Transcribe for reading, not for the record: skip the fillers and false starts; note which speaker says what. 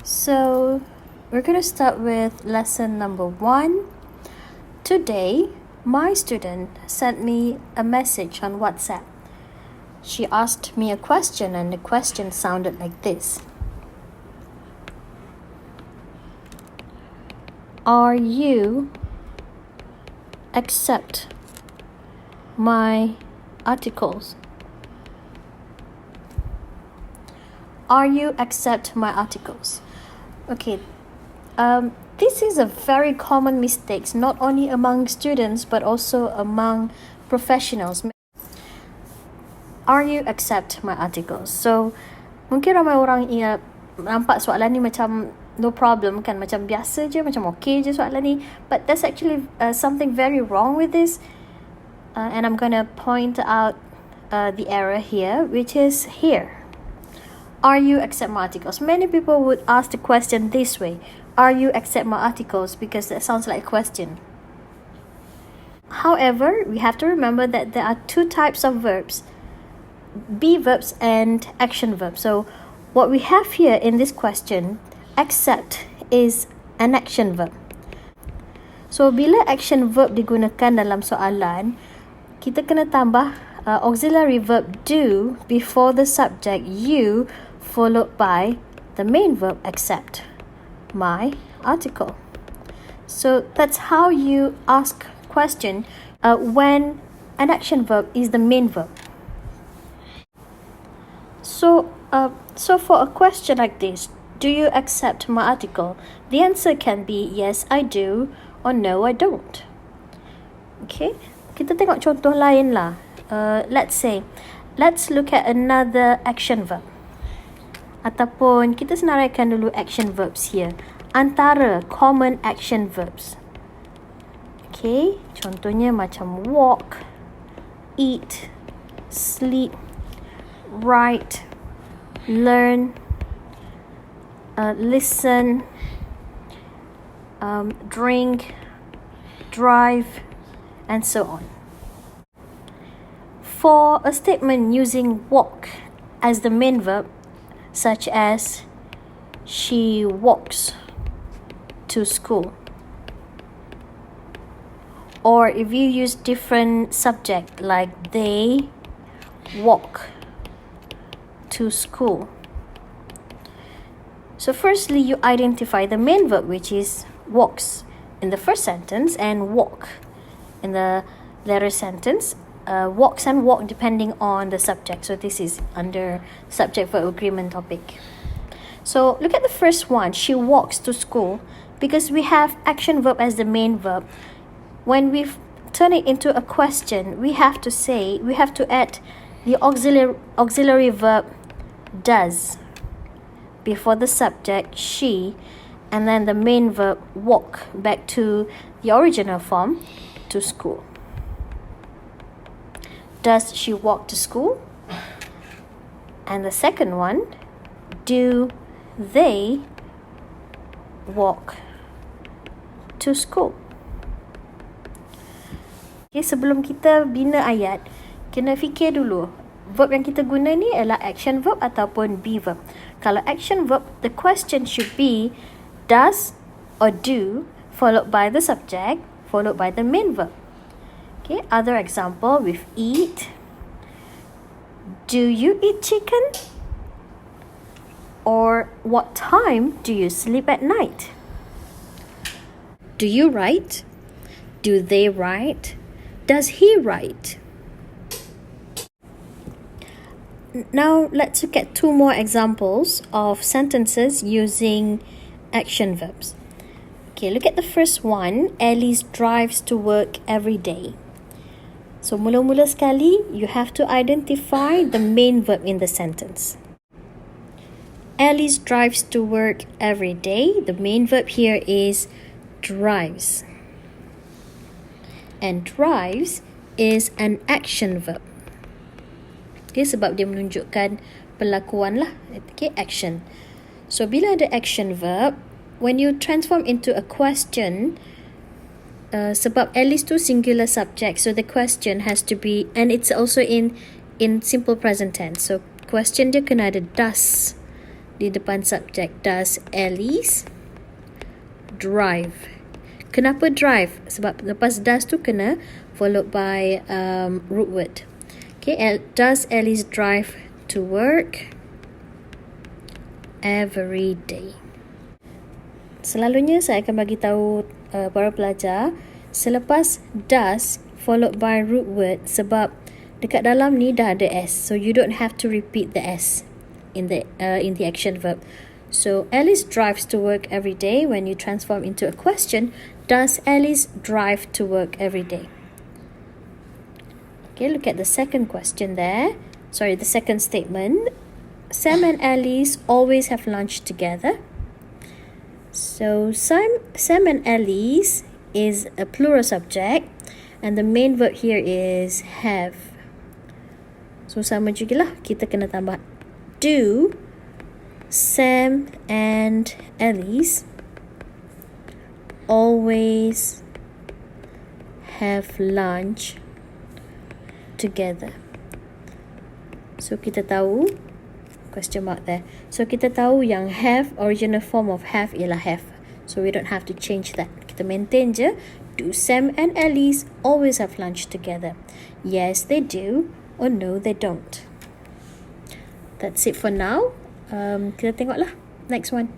Speaker 1: So we're going to start with lesson number 1. Today, my student sent me a message on WhatsApp. She asked me a question and the question sounded like this. Are you accept my articles? Are you accept my articles? Okay, this is a very common mistake, not only among students but also among professionals. Are you accept my articles? So, mungkin ramai orang nampak soalan ni macam no problem kan, macam biasa je, macam okay je soalan ni. But there's actually something very wrong with this. And I'm gonna point out the error here, which is here. Are you accept my articles? Many people would ask the question this way. Are you accept my articles? Because that sounds like a question. However, we have to remember that there are two types of verbs. Be verbs and action verbs. So what we have here in this question, accept is an action verb. So bila action verb digunakan dalam soalan, kita kena tambah auxiliary verb do before the subject you, followed by the main verb accept my article. So that's how you ask question when an action verb is the main verb. So for a question like this, do you accept my article? The answer can be yes, I do, or no, I don't. Okay, kita tengok contoh lain lah. Let's look at another action verb. Ataupun kita senaraikan dulu action verbs here. Antara common action verbs. Okay, contohnya macam walk, eat, sleep, write, learn, listen, drink, drive, and so on. For a statement using walk as the main verb, such as she walks to school, or if you use different subject like they walk to school. So firstly, you identify the main verb, which is walks in the first sentence and walk in the later sentence. Walks and walk depending on the subject. So this is under subject verb agreement topic. So look at the first one. She walks to school. Because we have action verb as the main verb, when we turn it into a question, we have to add the auxiliary verb does before the subject she, and then the main verb walk back to the original form, to school. Does she walk to school? And the second one, do they walk to school? Okay, sebelum kita bina ayat, kena fikir dulu verb yang kita guna ni adalah action verb ataupun be verb. Kalau action verb, the question should be does or do, followed by the subject, followed by the main verb. Okay, other example with eat. Do you eat chicken? Or what time do you sleep at night? Do you write? Do they write? Does he write? Now let's look at two more examples of sentences using action verbs. Okay, look at the first one. Alice drives to work every day. So mula-mula sekali, you have to identify the main verb in the sentence. Alice drives to work every day. The main verb here is drives. And drives is an action verb. Okay, sebab dia menunjukkan perlakuan lah. Okay, action. So bila ada action verb, when you transform into a question, sebab Alice tu singular subject, so the question has to be, and it's also in simple present tense. So question dia kena ada does di depan subjek. Does Alice drive? Kenapa drive? Sebab lepas does tu kena followed by root word. Okay, does Alice drive to work every day? Selalunya saya akan bagi tahu para pelajar selepas does followed by root word, sebab dekat dalam ni dah ada s, so you don't have to repeat the s in the action verb. So Alice drives to work every day. When you transform into a question, does Alice drive to work every day? Okay, look at the second question there. Sorry, the second statement. Sam and Alice always have lunch together. So Sam and Alice is a plural subject, and the main verb here is have. So sama jugalah, kita kena tambah do Sam and Alice always have lunch together. So kita tahu question mark there. So kita tahu yang have, original form of have ialah have. So we don't have to change that. Kita maintain je. Do Sam and Alice always have lunch together? Yes, they do. Or no, they don't. That's it for now. Kita tengoklah next one.